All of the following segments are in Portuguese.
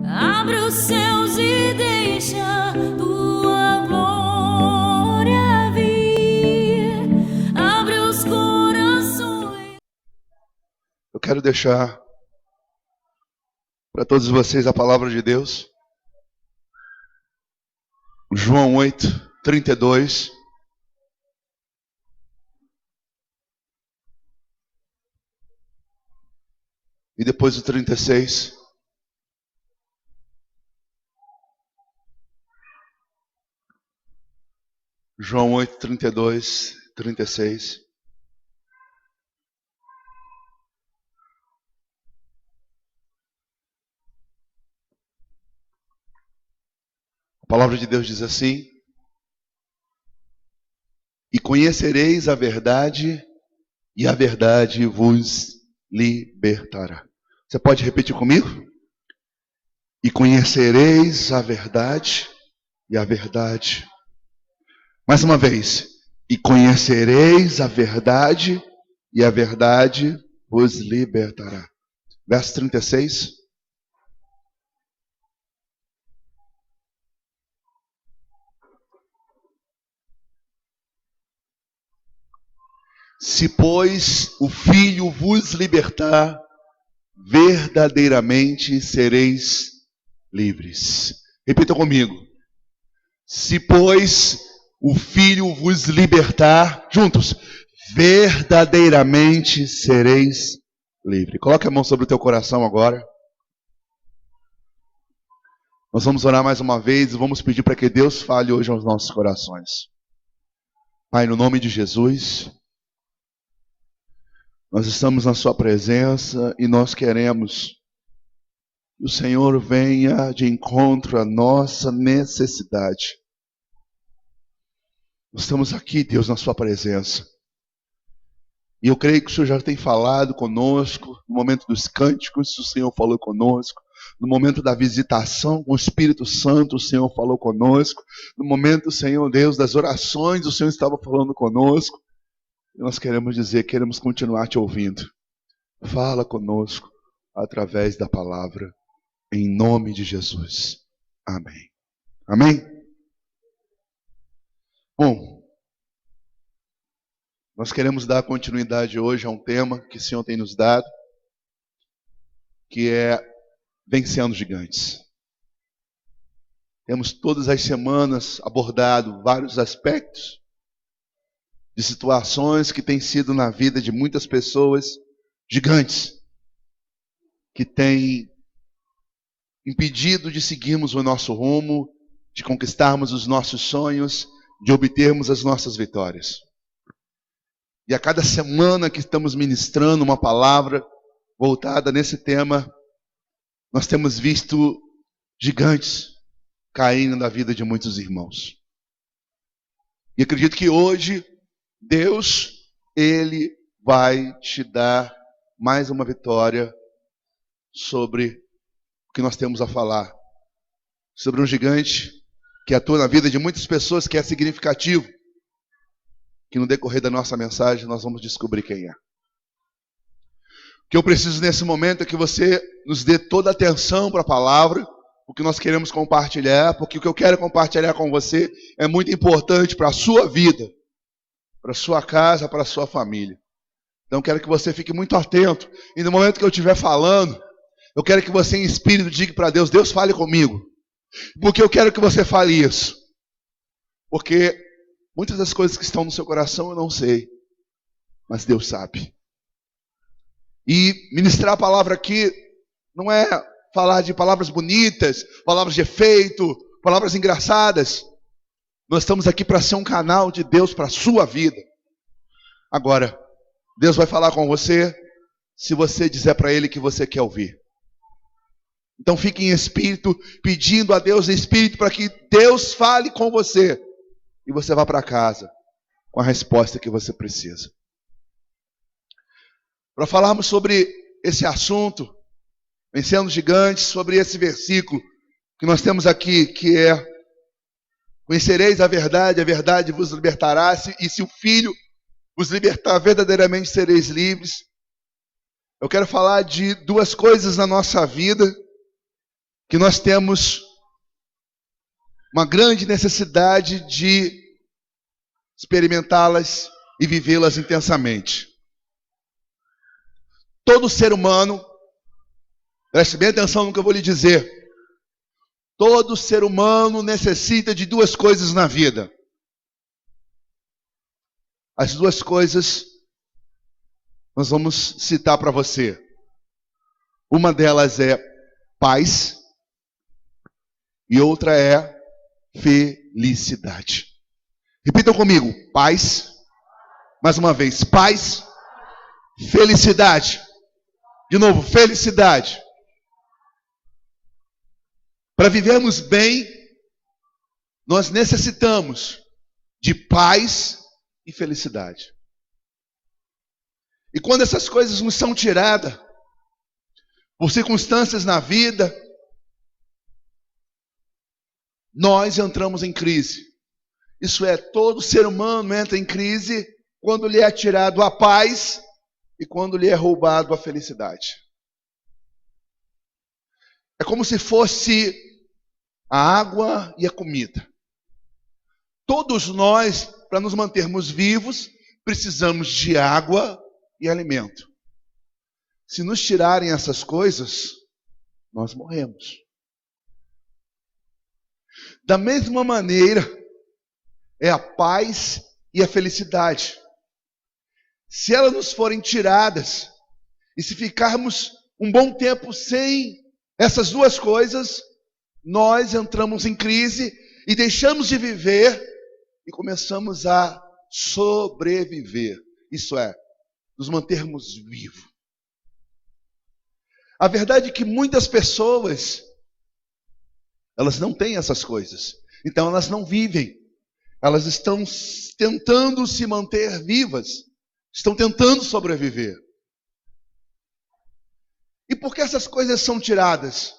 Abre os céus e deixa tua glória vir. Abre os corações. Eu quero deixar para todos vocês a palavra de Deus. João 8, 32. E depois o 36. João 8, 32, 36. A palavra de Deus diz assim: e conhecereis a verdade, e a verdade vos libertará. Você pode repetir comigo? E conhecereis a verdade, e a verdade. Mais uma vez. E conhecereis a verdade, e a verdade vos libertará. Verso 36. Se, pois, o Filho vos libertar, verdadeiramente sereis livres. Repita comigo. Se, pois, o Filho vos libertar, juntos, verdadeiramente sereis livres. Coloque a mão sobre o teu coração agora. Nós vamos orar mais uma vez e vamos pedir para que Deus fale hoje aos nossos corações. Pai, no nome de Jesus, nós estamos na sua presença e nós queremos que o Senhor venha de encontro à nossa necessidade. Nós estamos aqui, Deus, na sua presença. E eu creio que o Senhor já tem falado conosco, no momento dos cânticos, o Senhor falou conosco. No momento da visitação com o Espírito Santo, o Senhor falou conosco. No momento, Senhor Deus, das orações, o Senhor estava falando conosco. E nós queremos dizer, queremos continuar te ouvindo. Fala conosco através da palavra, em nome de Jesus. Amém. Amém? Bom, nós queremos dar continuidade hoje a um tema que o Senhor tem nos dado, que é vencendo gigantes. Temos todas as semanas abordado vários aspectos de situações que têm sido na vida de muitas pessoas gigantes, que têm impedido de seguirmos o nosso rumo, de conquistarmos os nossos sonhos, de obtermos as nossas vitórias. E a cada semana que estamos ministrando uma palavra voltada nesse tema, nós temos visto gigantes caindo na vida de muitos irmãos. E acredito que hoje Deus, Ele vai te dar mais uma vitória sobre o que nós temos a falar. Sobre um gigante que atua na vida de muitas pessoas, que é significativo. Que no decorrer da nossa mensagem nós vamos descobrir quem é. O que eu preciso nesse momento é que você nos dê toda a atenção para a palavra, o que nós queremos compartilhar, porque o que eu quero compartilhar com você é muito importante para a sua vida, para a sua casa, para a sua família. Então eu quero que você fique muito atento. E no momento que eu estiver falando, eu quero que você em espírito diga para Deus, Deus fale comigo. Porque eu quero que você fale isso. Porque muitas das coisas que estão no seu coração eu não sei. Mas Deus sabe. E ministrar a palavra aqui não é falar de palavras bonitas, palavras de efeito, palavras engraçadas. Nós estamos aqui para ser um canal de Deus para a sua vida. Agora, Deus vai falar com você se você dizer para Ele que você quer ouvir. Então fique em espírito, pedindo a Deus em espírito para que Deus fale com você. E você vá para casa com a resposta que você precisa. Para falarmos sobre esse assunto, vencendo gigantes, sobre esse versículo que nós temos aqui, que é: conhecereis a verdade vos libertará, e se o Filho vos libertar, verdadeiramente sereis livres. Eu quero falar de duas coisas na nossa vida que nós temos uma grande necessidade de experimentá-las e vivê-las intensamente. Todo ser humano, preste bem atenção no que eu vou lhe dizer, todo ser humano necessita de duas coisas na vida. As duas coisas nós vamos citar para você. Uma delas é paz e outra é felicidade. Repitam comigo, paz. Mais uma vez, paz, felicidade. De novo, felicidade. Para vivermos bem, nós necessitamos de paz e felicidade. E quando essas coisas nos são tiradas, por circunstâncias na vida, nós entramos em crise. Isso é, todo ser humano entra em crise quando lhe é tirado a paz e quando lhe é roubado a felicidade. É como se fosse a água e a comida. Todos nós, para nos mantermos vivos, precisamos de água e alimento. Se nos tirarem essas coisas, nós morremos. Da mesma maneira, é a paz e a felicidade. Se elas nos forem tiradas, e se ficarmos um bom tempo sem essas duas coisas, nós entramos em crise e deixamos de viver e começamos a sobreviver. Isso é, nos mantermos vivos. A verdade é que muitas pessoas, elas não têm essas coisas. Então elas não vivem. Elas estão tentando se manter vivas. Estão tentando sobreviver. E por que essas coisas são tiradas?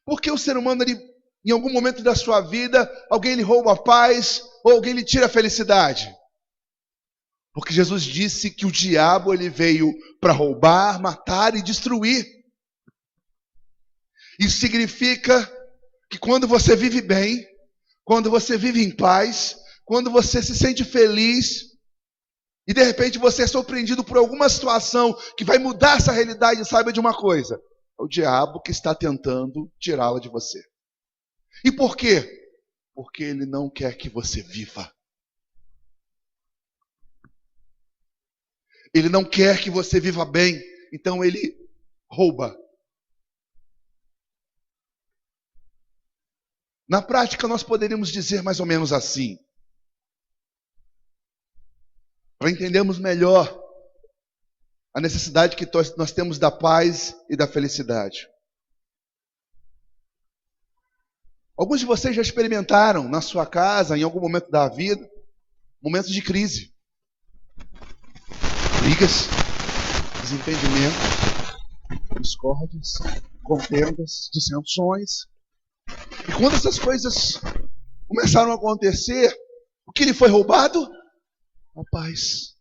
Porque o ser humano, ele, em algum momento da sua vida, alguém lhe rouba a paz ou alguém lhe tira a felicidade. Porque Jesus disse que o diabo ele veio para roubar, matar e destruir. Isso significa que quando você vive bem, quando você vive em paz, quando você se sente feliz, e de repente você é surpreendido por alguma situação que vai mudar essa realidade, saiba de uma coisa: é o diabo que está tentando tirá-la de você. E por quê? Porque ele não quer que você viva. Ele não quer que você viva bem, então ele rouba. Na prática, nós poderíamos dizer mais ou menos assim, para entendermos melhor a necessidade que nós temos da paz e da felicidade. Alguns de vocês já experimentaram na sua casa, em algum momento da vida, momentos de crise. Brigas, desentendimentos, discórdias, contendas, dissensões. E quando essas coisas começaram a acontecer, o que lhe foi roubado? A paz.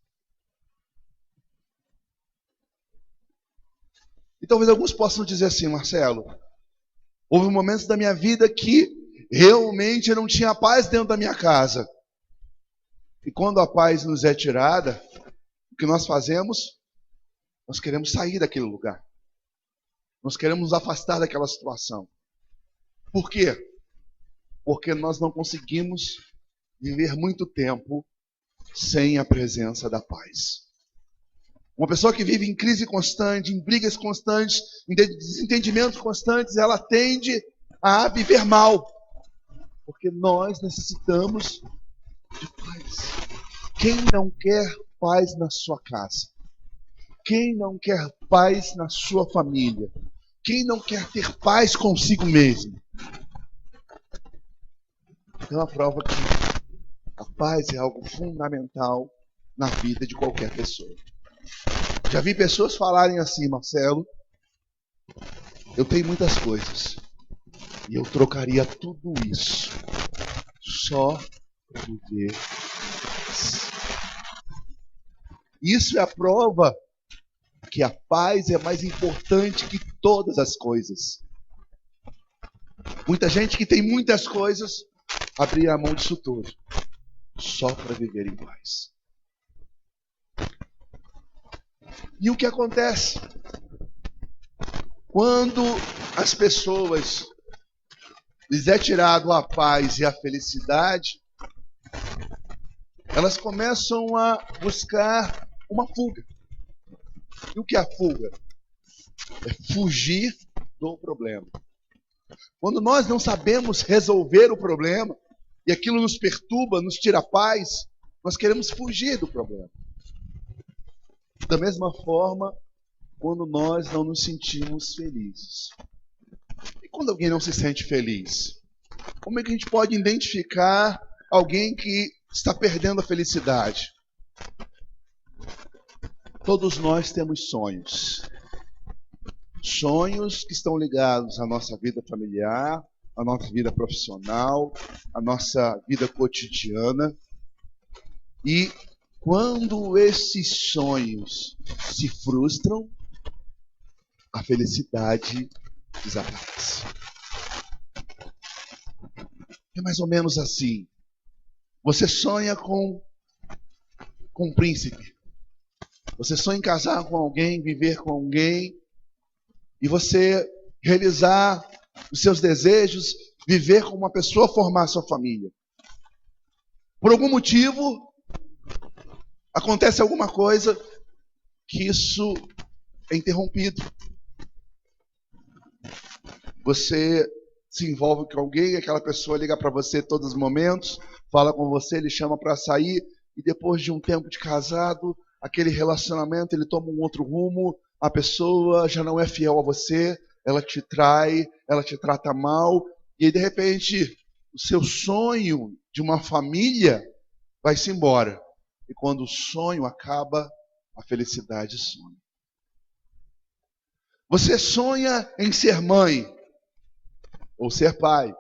E talvez alguns possam dizer assim: Marcelo, houve momentos da minha vida que realmente eu não tinha paz dentro da minha casa. E quando a paz nos é tirada, o que nós fazemos? Nós queremos sair daquele lugar. Nós queremos nos afastar daquela situação. Por quê? Porque nós não conseguimos viver muito tempo sem a presença da paz. Uma pessoa que vive em crise constante, em brigas constantes, em desentendimentos constantes, ela tende a viver mal. Porque nós necessitamos de paz. Quem não quer paz na sua casa? Quem não quer paz na sua família? Quem não quer ter paz consigo mesmo? Então a prova que a paz é algo fundamental na vida de qualquer pessoa. Já vi pessoas falarem assim: Marcelo, eu tenho muitas coisas e eu trocaria tudo isso só para viver. Isso é a prova que a paz é mais importante que todas as coisas. Muita gente que tem muitas coisas, abrir a mão disso tudo, só para viver em paz. E o que acontece? Quando as pessoas lhes é tirado a paz e a felicidade, elas começam a buscar uma fuga. E o que é a fuga? É fugir do problema. Quando nós não sabemos resolver o problema, e aquilo nos perturba, nos tira a paz, nós queremos fugir do problema. Da mesma forma, quando nós não nos sentimos felizes. E quando alguém não se sente feliz? Como é que a gente pode identificar alguém que está perdendo a felicidade? Todos nós temos sonhos. Sonhos que estão ligados à nossa vida familiar, à nossa vida profissional, à nossa vida cotidiana. E quando esses sonhos se frustram, a felicidade desaparece. É mais ou menos assim. Você sonha com um príncipe. Você sonha em casar com alguém, viver com alguém, e você realizar os seus desejos, viver com uma pessoa, formar sua família. Por algum motivo, acontece alguma coisa que isso é interrompido. Você se envolve com alguém, aquela pessoa liga para você todos os momentos, fala com você, ele chama para sair, e depois de um tempo de casado, aquele relacionamento ele toma um outro rumo, a pessoa já não é fiel a você, ela te trai, ela te trata mal, e aí de repente o seu sonho de uma família vai-se embora. E quando o sonho acaba, a felicidade some. Você sonha em ser mãe ou ser pai.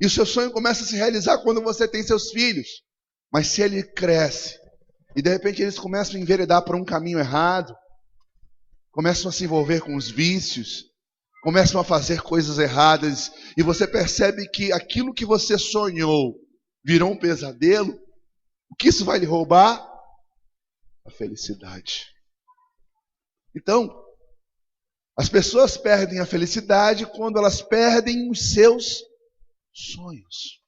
E o seu sonho começa a se realizar quando você tem seus filhos. Mas se ele cresce e de repente eles começam a enveredar para um caminho errado, começam a se envolver com os vícios, começam a fazer coisas erradas, e você percebe que aquilo que você sonhou virou um pesadelo, o que isso vai lhe roubar? A felicidade. Então, as pessoas perdem a felicidade quando elas perdem os seus sonhos.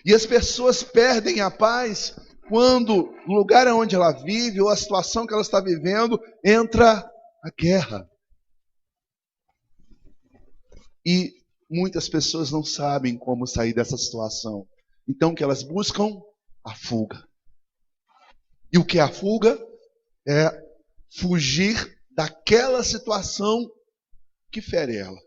E as pessoas perdem a paz quando no lugar onde ela vive ou a situação que ela está vivendo entra a guerra. E muitas pessoas não sabem como sair dessa situação. Então que elas buscam a fuga. E o que é a fuga? É fugir daquela situação que fere ela.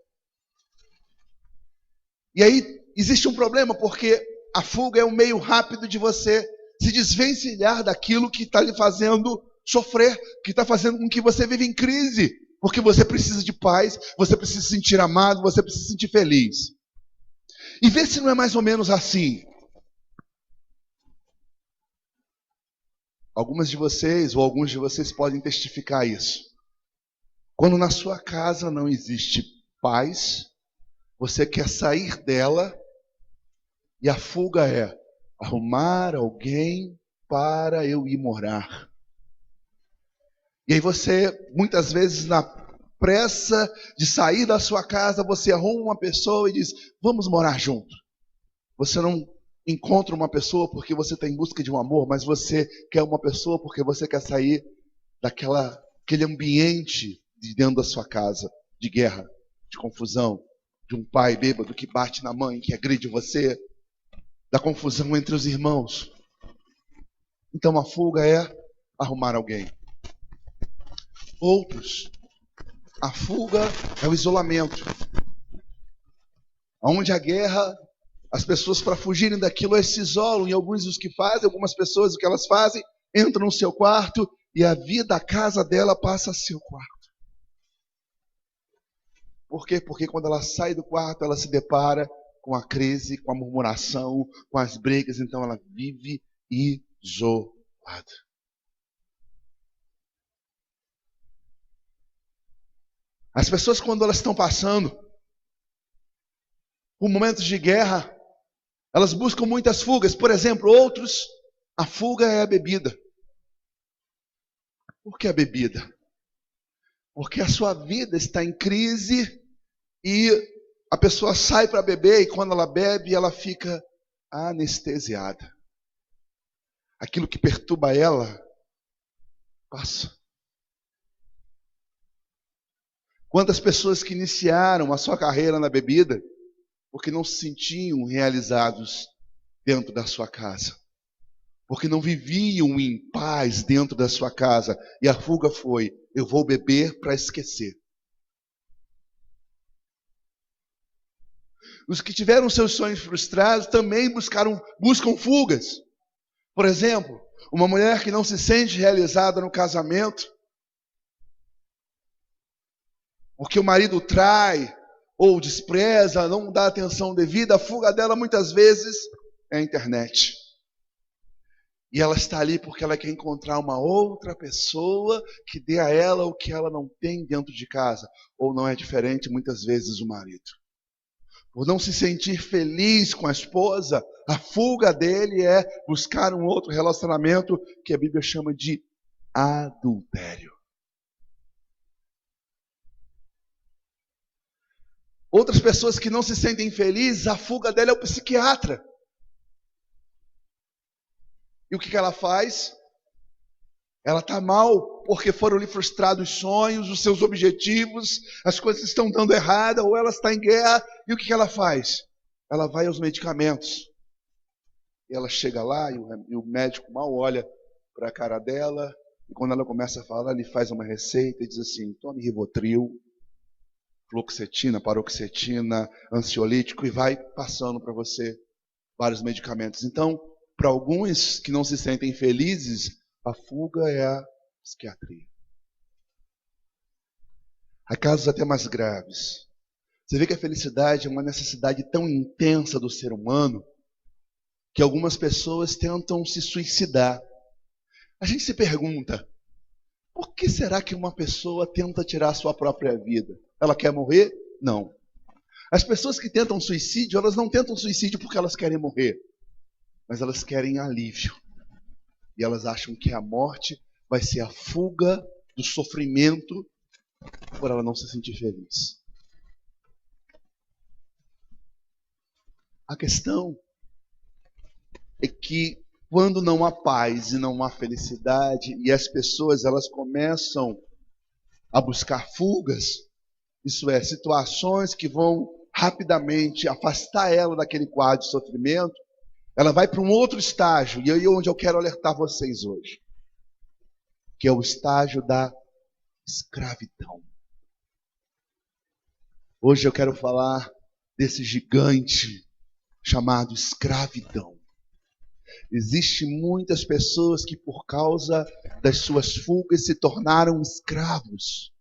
E aí existe um problema, porque a fuga é um meio rápido de você se desvencilhar daquilo que está lhe fazendo sofrer, que está fazendo com que você viva em crise, porque você precisa de paz, você precisa se sentir amado, você precisa se sentir feliz. E vê se não é mais ou menos assim. Algumas de vocês, ou alguns de vocês podem testificar isso. Quando na sua casa não existe paz, você quer sair dela, e a fuga é arrumar alguém para eu ir morar. E aí você, muitas vezes, na pressa de sair da sua casa, você arruma uma pessoa e diz, vamos morar junto. Você não encontra uma pessoa porque você está em busca de um amor, mas você quer uma pessoa porque você quer sair daquele ambiente de dentro da sua casa, de guerra, de confusão, de um pai bêbado que bate na mãe, que agride você, da confusão entre os irmãos. Então a fuga é arrumar alguém. Outros, a fuga é o isolamento. Onde a guerra, as pessoas para fugirem daquilo se isolam, e algumas pessoas o que elas fazem, entram no seu quarto e a vida, a casa dela passa a ser o quarto. Por quê? Porque quando ela sai do quarto, ela se depara com a crise, com a murmuração, com as brigas, então ela vive isolada. As pessoas, quando elas estão passando por momentos de guerra, elas buscam muitas fugas. Por exemplo, outros, a fuga é a bebida. Por que a bebida? Porque a sua vida está em crise e a pessoa sai para beber e quando ela bebe, ela fica anestesiada. Aquilo que perturba ela, passa. Quantas pessoas que iniciaram a sua carreira na bebida porque não se sentiam realizados dentro da sua casa, porque não viviam em paz dentro da sua casa, e a fuga foi: eu vou beber para esquecer. Os que tiveram seus sonhos frustrados também buscam fugas. Por exemplo, uma mulher que não se sente realizada no casamento, porque o marido trai, ou despreza, não dá atenção devida, a fuga dela muitas vezes é a internet. E ela está ali porque ela quer encontrar uma outra pessoa que dê a ela o que ela não tem dentro de casa. Ou não é diferente, muitas vezes, o marido. Por não se sentir feliz com a esposa, a fuga dele é buscar um outro relacionamento que a Bíblia chama de adultério. Outras pessoas que não se sentem felizes, a fuga dela é o psiquiatra. E o que ela faz? Ela está mal porque foram lhe frustrados os sonhos, os seus objetivos, as coisas estão dando errada, ou ela está em guerra. E o que ela faz? Ela vai aos medicamentos. E ela chega lá e o médico mal olha para a cara dela. E quando ela começa a falar, ele faz uma receita e diz assim: tome Rivotril, fluoxetina, paroxetina, ansiolítico, e vai passando para você vários medicamentos. Então, para alguns que não se sentem felizes, a fuga é a psiquiatria. Há casos até mais graves. Você vê que a felicidade é uma necessidade tão intensa do ser humano que algumas pessoas tentam se suicidar. A gente se pergunta: por que será que uma pessoa tenta tirar a sua própria vida? Ela quer morrer? Não. As pessoas que tentam suicídio, elas não tentam suicídio porque elas querem morrer, mas elas querem alívio. E elas acham que a morte vai ser a fuga do sofrimento por ela não se sentir feliz. A questão é que quando não há paz e não há felicidade, e as pessoas elas começam a buscar fugas, isso é, situações que vão rapidamente afastar ela daquele quadro de sofrimento, ela vai para um outro estágio, e aí é onde eu quero alertar vocês hoje, que é o estágio da escravidão. Hoje eu quero falar desse gigante chamado escravidão. Existem muitas pessoas que por causa das suas fugas se tornaram escravos.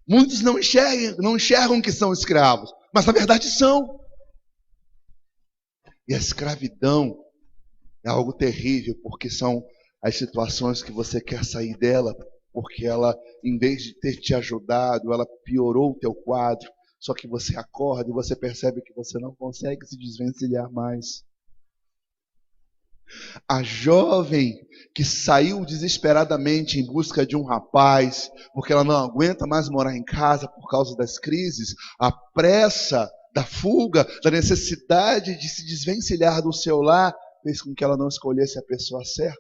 Muitos não enxergam que são escravos, mas na verdade são. E a escravidão é algo terrível, porque são as situações que você quer sair dela, porque ela, em vez de ter te ajudado, ela piorou o teu quadro. Só que você acorda e você percebe que você não consegue se desvencilhar mais. A jovem que saiu desesperadamente em busca de um rapaz, porque ela não aguenta mais morar em casa por causa das crises, a pressa da fuga, da necessidade de se desvencilhar do seu lar, fez com que ela não escolhesse a pessoa certa.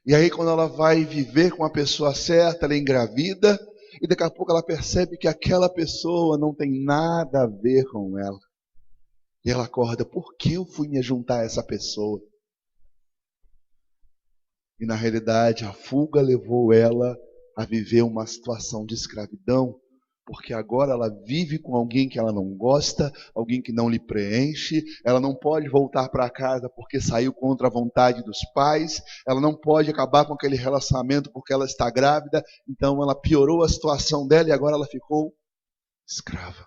E aí quando ela vai viver com a pessoa certa, ela engravida, e daqui a pouco ela percebe que aquela pessoa não tem nada a ver com ela. E ela acorda: por que eu fui me juntar a essa pessoa? E na realidade a fuga levou ela a viver uma situação de escravidão, porque agora ela vive com alguém que ela não gosta, alguém que não lhe preenche, ela não pode voltar para casa porque saiu contra a vontade dos pais, ela não pode acabar com aquele relacionamento porque ela está grávida, então ela piorou a situação dela e agora ela ficou escrava.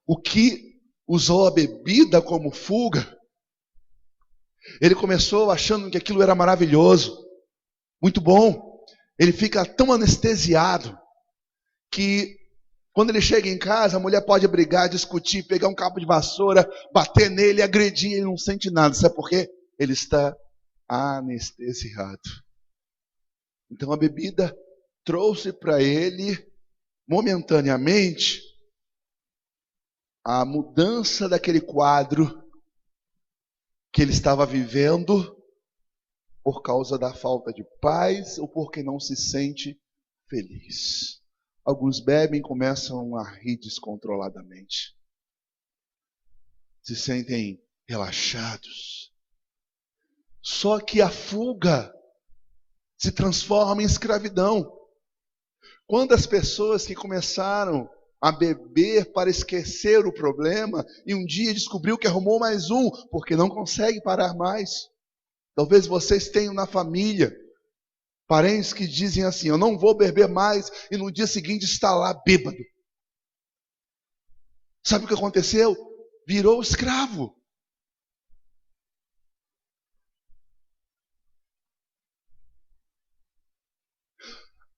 O que usou a bebida como fuga, ele começou achando que aquilo era maravilhoso, muito bom. Ele fica tão anestesiado que Quando ele chega em casa, a mulher pode brigar, discutir, pegar um cabo de vassoura, bater nele, agredir, ele não sente nada. Sabe por quê? Ele está anestesiado. Então a bebida trouxe para ele, momentaneamente, a mudança daquele quadro que ele estava vivendo por causa da falta de paz ou porque não se sente feliz. Alguns bebem e começam a rir descontroladamente. Se sentem relaxados. Só que a fuga se transforma em escravidão. Quantas pessoas que começaram a beber para esquecer o problema e um dia descobriu que arrumou mais um, porque não consegue parar mais. Talvez vocês tenham na família parentes que dizem assim: eu não vou beber mais, e no dia seguinte está lá bêbado. Sabe o que aconteceu? Virou escravo.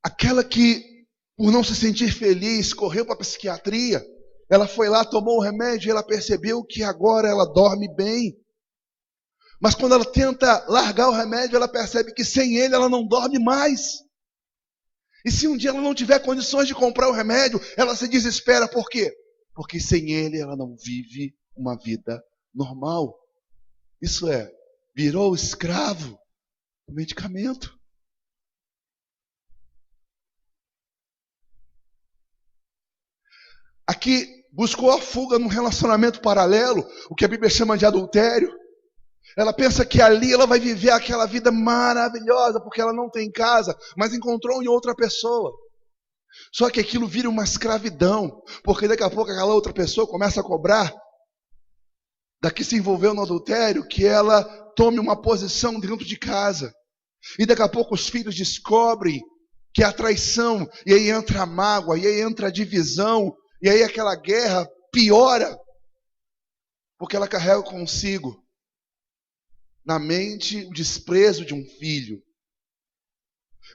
Aquela que, por não se sentir feliz, correu para a psiquiatria, ela foi lá, tomou o remédio e ela percebeu que agora ela dorme bem. Mas quando ela tenta largar o remédio, ela percebe que sem ele ela não dorme mais. E se um dia ela não tiver condições de comprar o remédio, ela se desespera. Por quê? Porque sem ele ela não vive uma vida normal. Isso é, virou escravo do medicamento. Aqui buscou a fuga num relacionamento paralelo, o que a Bíblia chama de adultério. Ela pensa que ali ela vai viver aquela vida maravilhosa, porque ela não tem casa, mas encontrou em outra pessoa. Só que aquilo vira uma escravidão, porque daqui a pouco aquela outra pessoa começa a cobrar, da que se envolveu no adultério, que ela tome uma posição dentro de casa. E daqui a pouco os filhos descobrem que é a traição, e aí entra a mágoa, e aí entra a divisão, e aí aquela guerra piora, porque ela carrega consigo na mente o desprezo de um filho.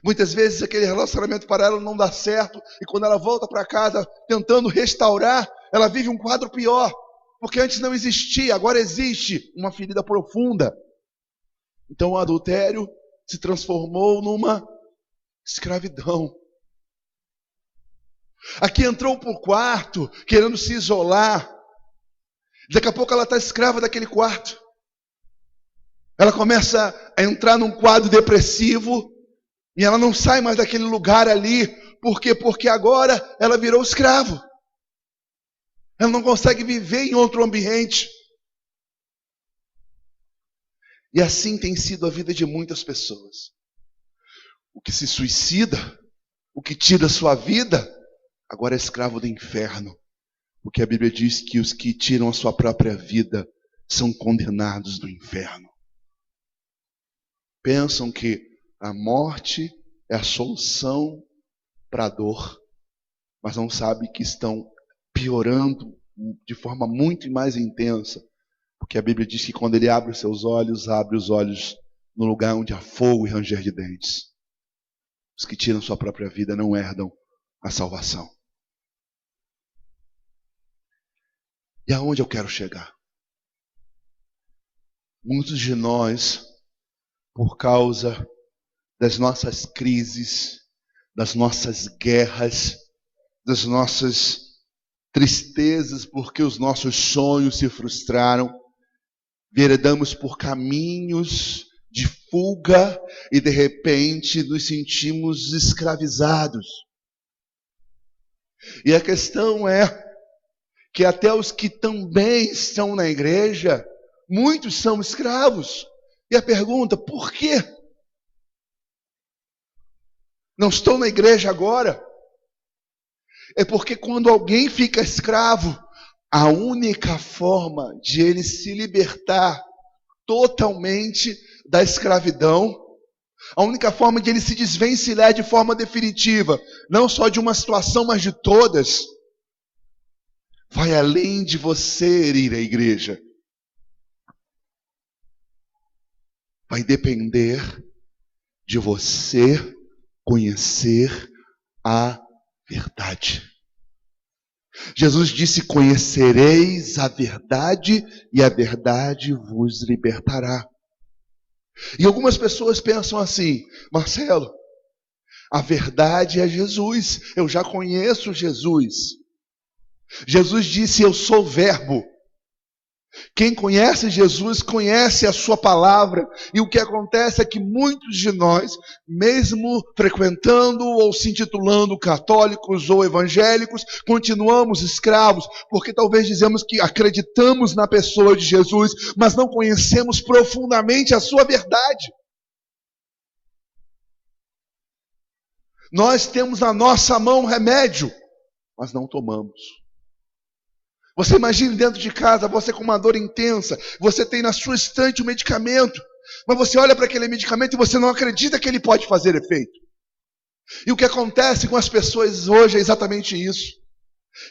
Muitas vezes aquele relacionamento paralelo não dá certo, e quando ela volta para casa tentando restaurar, ela vive um quadro pior, porque antes não existia, agora existe uma ferida profunda. Então o adultério se transformou numa escravidão. Aqui entrou para o quarto, querendo se isolar. Daqui a pouco ela está escrava daquele quarto. Ela começa a entrar num quadro depressivo e ela não sai mais daquele lugar ali. Por quê? Porque agora ela virou escravo. Ela não consegue viver em outro ambiente. E assim tem sido a vida de muitas pessoas. O que se suicida, o que tira a sua vida, agora é escravo do inferno. Porque a Bíblia diz que os que tiram a sua própria vida são condenados do inferno. Pensam que a morte é a solução para a dor, mas não sabem que estão piorando de forma muito mais intensa, porque a Bíblia diz que quando ele abre os olhos no lugar onde há fogo e ranger de dentes. Os que tiram sua própria vida não herdam a salvação. E aonde eu quero chegar? Muitos de nós, por causa das nossas crises, das nossas guerras, das nossas tristezas, porque os nossos sonhos se frustraram, veredamos por caminhos de fuga e de repente nos sentimos escravizados. E a questão é que até os que também estão na igreja, muitos são escravos. E a pergunta, por quê? Não estou na igreja agora. É porque quando alguém fica escravo, a única forma de ele se libertar totalmente da escravidão, a única forma de ele se desvencilhar de forma definitiva, não só de uma situação, mas de todas, vai além de você ir à igreja. Vai depender de você conhecer a verdade. Jesus disse: conhecereis a verdade e a verdade vos libertará. E algumas pessoas pensam assim: Marcelo, a verdade é Jesus, eu já conheço Jesus. Jesus disse: eu sou o verbo. Quem conhece Jesus conhece a sua palavra, e o que acontece é que muitos de nós, mesmo frequentando ou se intitulando católicos ou evangélicos, continuamos escravos, porque talvez dizemos que acreditamos na pessoa de Jesus, mas não conhecemos profundamente a sua verdade. Nós temos na nossa mão remédio, mas não tomamos. Você imagine dentro de casa, você com uma dor intensa, você tem na sua estante um medicamento, mas você olha para aquele medicamento e você não acredita que ele pode fazer efeito. E o que acontece com as pessoas hoje é exatamente isso.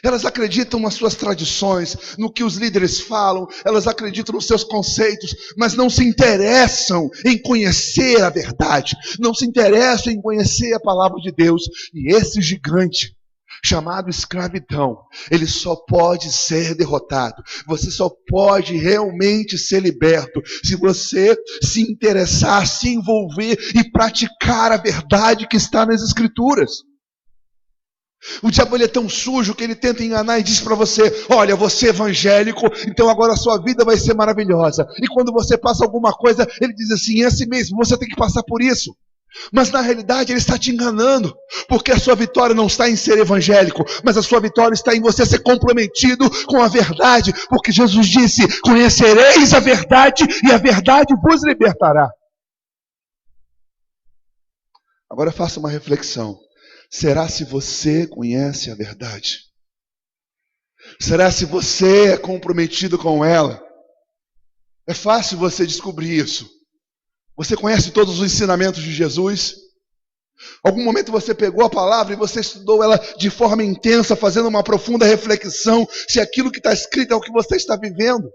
Elas acreditam nas suas tradições, no que os líderes falam, elas acreditam nos seus conceitos, mas não se interessam em conhecer a verdade, não se interessam em conhecer a palavra de Deus. E esse gigante, chamado escravidão, ele só pode ser derrotado. Você só pode realmente ser liberto se você se interessar, se envolver e praticar a verdade que está nas Escrituras. O diabo, ele é tão sujo que ele tenta enganar e diz para você: olha, você é evangélico, então agora a sua vida vai ser maravilhosa. E quando você passa alguma coisa, ele diz assim: é assim mesmo, você tem que passar por isso. Mas na realidade ele está te enganando, porque a sua vitória não está em ser evangélico, mas a sua vitória está em você ser comprometido com a verdade, porque Jesus disse: conhecereis a verdade e a verdade vos libertará. Agora faça uma reflexão: será se você conhece a verdade? Será se você é comprometido com ela? É fácil você descobrir isso. Você conhece todos os ensinamentos de Jesus? Algum momento você pegou a palavra e você estudou ela de forma intensa, fazendo uma profunda reflexão se aquilo que está escrito é o que você está vivendo?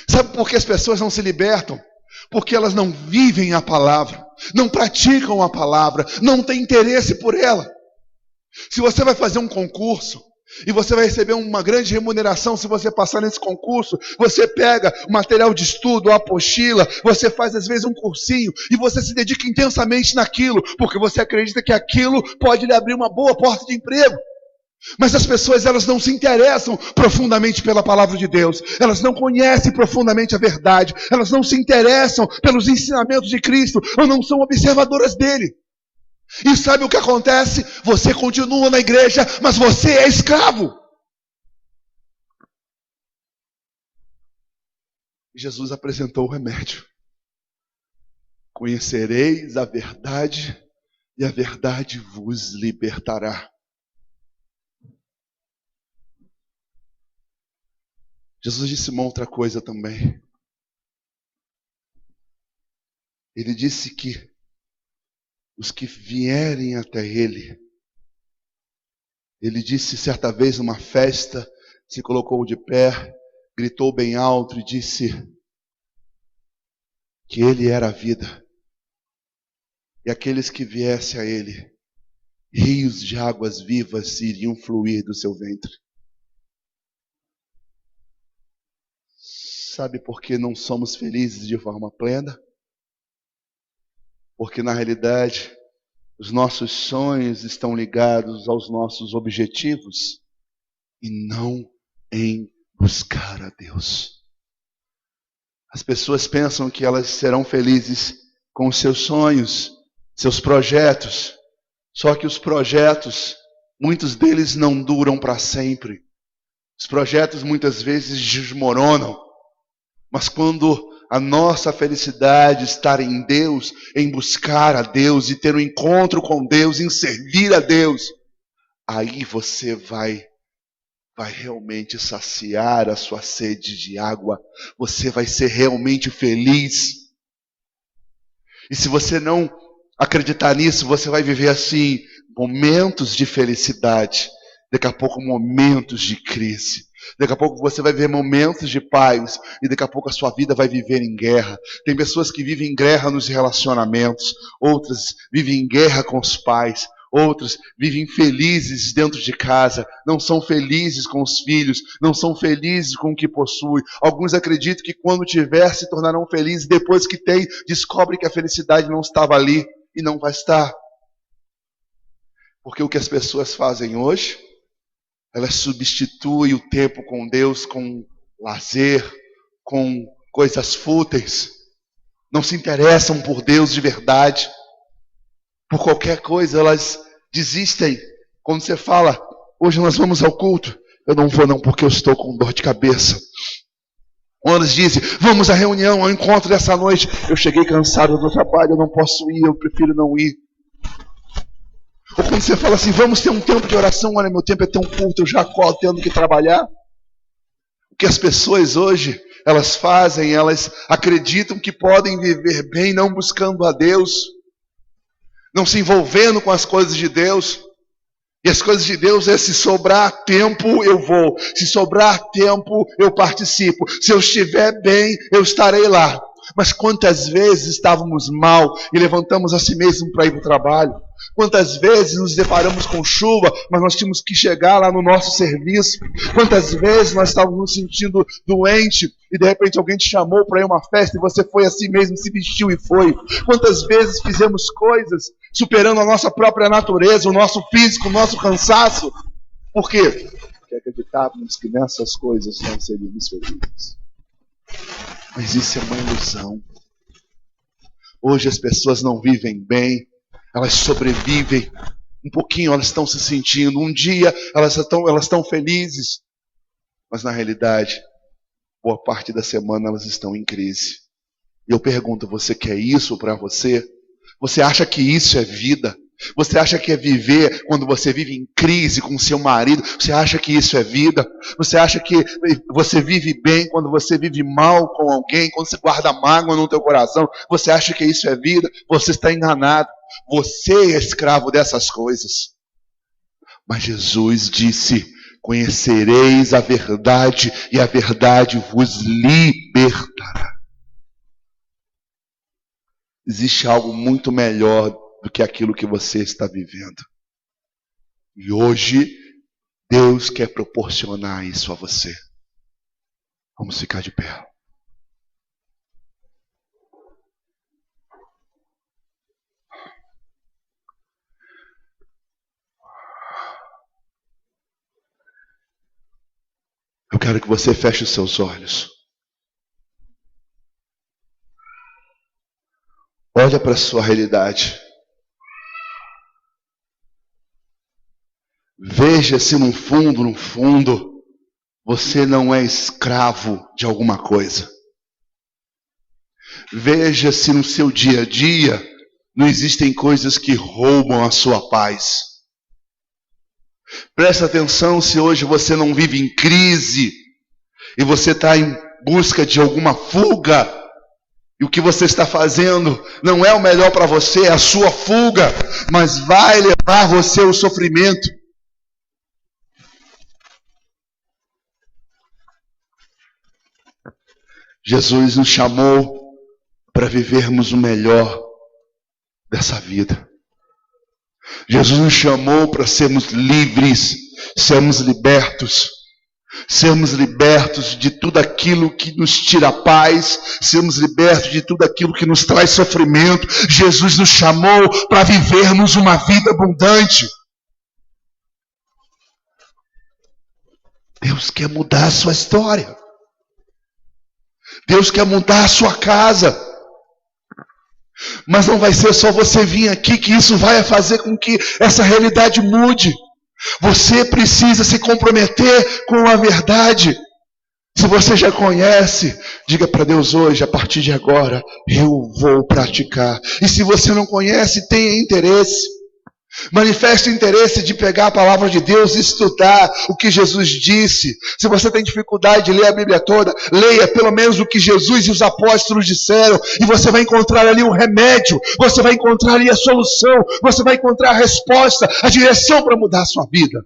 Sabe por que as pessoas não se libertam? Porque elas não vivem a palavra, não praticam a palavra, não têm interesse por ela. Se você vai fazer um concurso e você vai receber uma grande remuneração se você passar nesse concurso, você pega o material de estudo, a apostila, você faz às vezes um cursinho e você se dedica intensamente naquilo, porque você acredita que aquilo pode lhe abrir uma boa porta de emprego. Mas as pessoas, elas não se interessam profundamente pela palavra de Deus, elas não conhecem profundamente a verdade, elas não se interessam pelos ensinamentos de Cristo, ou não são observadoras dele. E sabe o que acontece? Você continua na igreja, mas você é escravo. Jesus apresentou o remédio: conhecereis a verdade e a verdade vos libertará. Jesus disse uma outra coisa também. Ele disse que os que vierem até ele, ele disse certa vez numa festa, se colocou de pé, gritou bem alto e disse que ele era a vida. E aqueles que viessem a ele, rios de águas vivas iriam fluir do seu ventre. Sabe por que não somos felizes de forma plena? Porque na realidade, os nossos sonhos estão ligados aos nossos objetivos e não em buscar a Deus. As pessoas pensam que elas serão felizes com os seus sonhos, seus projetos. Só que os projetos, muitos deles não duram para sempre. Os projetos muitas vezes desmoronam. Mas quando a nossa felicidade está em Deus, em buscar a Deus e ter um encontro com Deus, em servir a Deus, aí você vai realmente saciar a sua sede de água. Você vai ser realmente feliz. E se você não acreditar nisso, você vai viver assim, momentos de felicidade, daqui a pouco momentos de crise. Daqui a pouco você vai ver momentos de paz e daqui a pouco a sua vida vai viver em guerra. Tem pessoas que vivem em guerra nos relacionamentos, outras vivem em guerra com os pais, Outros vivem felizes dentro de casa, não são felizes com os filhos, não são felizes com o que possuem. Alguns acreditam que quando tiver se tornarão felizes, depois que tem, descobrem que a felicidade não estava ali e não vai estar. Porque o que as pessoas fazem hoje, elas substituem o tempo com Deus com lazer, com coisas fúteis. Não se interessam por Deus de verdade. Por qualquer coisa, elas desistem. Quando você fala, hoje nós vamos ao culto, eu não vou não, porque eu estou com dor de cabeça. Ou elas dizem, vamos à reunião, ao encontro dessa noite, eu cheguei cansado do trabalho, eu não posso ir, eu prefiro não ir. Ou quando você fala assim, vamos ter um tempo de oração, olha, meu tempo é tão curto, eu já acordo tendo que trabalhar. O que as pessoas hoje, elas fazem, elas acreditam que podem viver bem, não buscando a Deus, não se envolvendo com as coisas de Deus. E as coisas de Deus é, se sobrar tempo eu vou, se sobrar tempo eu participo, se eu estiver bem eu estarei lá. Mas quantas vezes estávamos mal e levantamos a si mesmo para ir para o trabalho? Quantas vezes nos deparamos com chuva, mas nós tínhamos que chegar lá no nosso serviço? Quantas vezes nós estávamos nos sentindo doente e de repente alguém te chamou para ir a uma festa e você foi assim mesmo, se vestiu e foi? Quantas vezes fizemos coisas superando a nossa própria natureza, o nosso físico, o nosso cansaço? Por quê? Porque acreditávamos que nessas coisas nós seríamos felizes. Mas isso é uma ilusão. Hoje as pessoas não vivem bem, elas sobrevivem. Um pouquinho elas estão se sentindo, um dia elas estão felizes, mas na realidade, boa parte da semana elas estão em crise. E eu pergunto, você quer isso para você? Você acha que isso é vida? Você acha que é viver quando você vive em crise com seu marido? Você acha que isso é vida? Você acha que você vive bem quando você vive mal com alguém? Quando você guarda mágoa no teu coração? Você acha que isso é vida? Você está enganado. Você é escravo dessas coisas. Mas Jesus disse, conhecereis a verdade e a verdade vos libertará. Existe algo muito melhor do que aquilo que você está vivendo. E hoje, Deus quer proporcionar isso a você. Vamos ficar de pé. Eu quero que você feche os seus olhos. Olha para a sua realidade. Veja se no fundo, você não é escravo de alguma coisa. Veja se no seu dia a dia não existem coisas que roubam a sua paz. Presta atenção se hoje você não vive em crise e você está em busca de alguma fuga. E o que você está fazendo não é o melhor para você, é a sua fuga, mas vai levar você ao sofrimento. Jesus nos chamou para vivermos o melhor dessa vida. Jesus nos chamou para sermos livres, sermos libertos de tudo aquilo que nos tira a paz, sermos libertos de tudo aquilo que nos traz sofrimento. Jesus nos chamou para vivermos uma vida abundante. Deus quer mudar a sua história. Deus quer mudar a sua casa. Mas não vai ser só você vir aqui que isso vai fazer com que essa realidade mude. Você precisa se comprometer com a verdade. Se você já conhece, diga para Deus hoje, a partir de agora, eu vou praticar. E se você não conhece, tenha interesse. Manifeste o interesse de pegar a palavra de Deus e estudar o que Jesus disse. Se você tem dificuldade de ler a Bíblia toda, leia pelo menos o que Jesus e os apóstolos disseram, e você vai encontrar ali o remédio, você vai encontrar ali a solução, você vai encontrar a resposta, a direção para mudar a sua vida.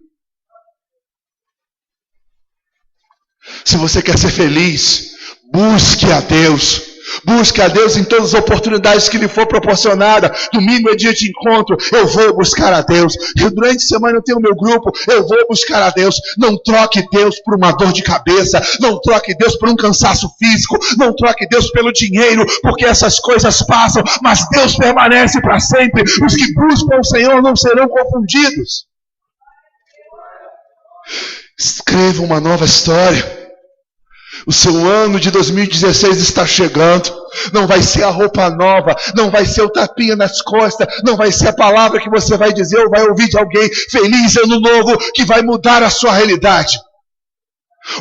Se você quer ser feliz, busque a Deus. Busque a Deus em todas as oportunidades que lhe for proporcionada. Domingo é dia de encontro, eu vou buscar a Deus. Durante a semana eu tenho o meu grupo, eu vou buscar a Deus. Não troque Deus por uma dor de cabeça, não troque Deus por um cansaço físico, não troque Deus pelo dinheiro, porque essas coisas passam, mas Deus permanece para sempre. Os que buscam o Senhor não serão confundidos. Escreva uma nova história. O seu ano de 2016 está chegando. Não vai ser a roupa nova, não vai ser o tapinha nas costas, não vai ser a palavra que você vai dizer ou vai ouvir de alguém, feliz ano novo, que vai mudar a sua realidade.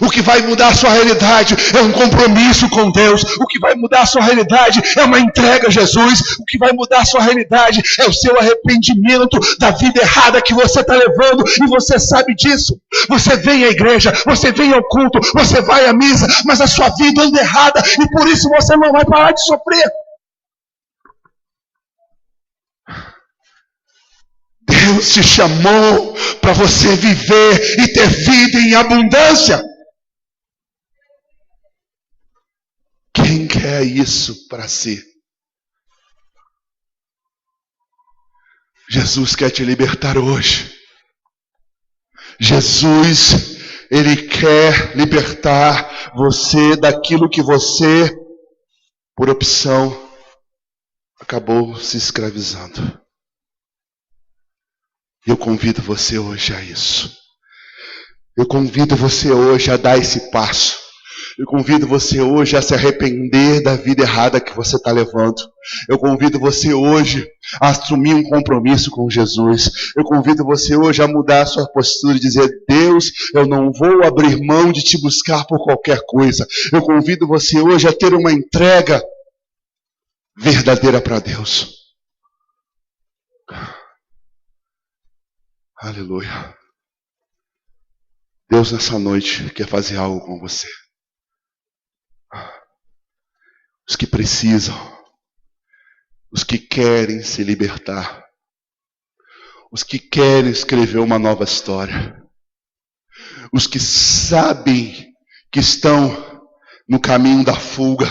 O que vai mudar a sua realidade é um compromisso com Deus. O que vai mudar a sua realidade é uma entrega a Jesus. O que vai mudar a sua realidade é o seu arrependimento da vida errada que você está levando, e você sabe disso. Você vem à igreja, você vem ao culto, você vai à missa, mas a sua vida anda errada, e por isso você não vai parar de sofrer. Deus te chamou para você viver e ter vida em abundância. Quem quer isso para si? Jesus quer te libertar hoje. Jesus, Ele quer libertar você daquilo que você, por opção, acabou se escravizando. Eu convido você hoje a isso. Eu convido você hoje a dar esse passo. Eu convido você hoje a se arrepender da vida errada que você está levando. Eu convido você hoje a assumir um compromisso com Jesus. Eu convido você hoje a mudar a sua postura e dizer: Deus, eu não vou abrir mão de te buscar por qualquer coisa. Eu convido você hoje a ter uma entrega verdadeira para Deus. Aleluia. Deus nessa noite quer fazer algo com você. Os que precisam, os que querem se libertar, os que querem escrever uma nova história, os que sabem que estão no caminho da fuga,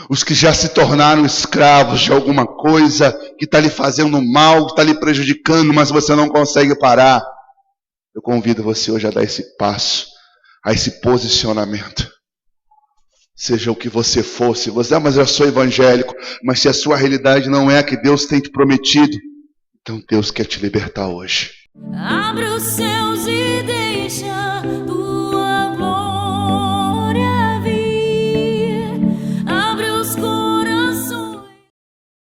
os que já se tornaram escravos de alguma coisa que está lhe fazendo mal, que está lhe prejudicando, mas você não consegue parar. Eu convido você hoje a dar esse passo, a esse posicionamento. Seja o que você for, se você, mas eu sou evangélico, mas se a sua realidade não é a que Deus tem te prometido, então Deus quer te libertar hoje. Abre os céus e deixa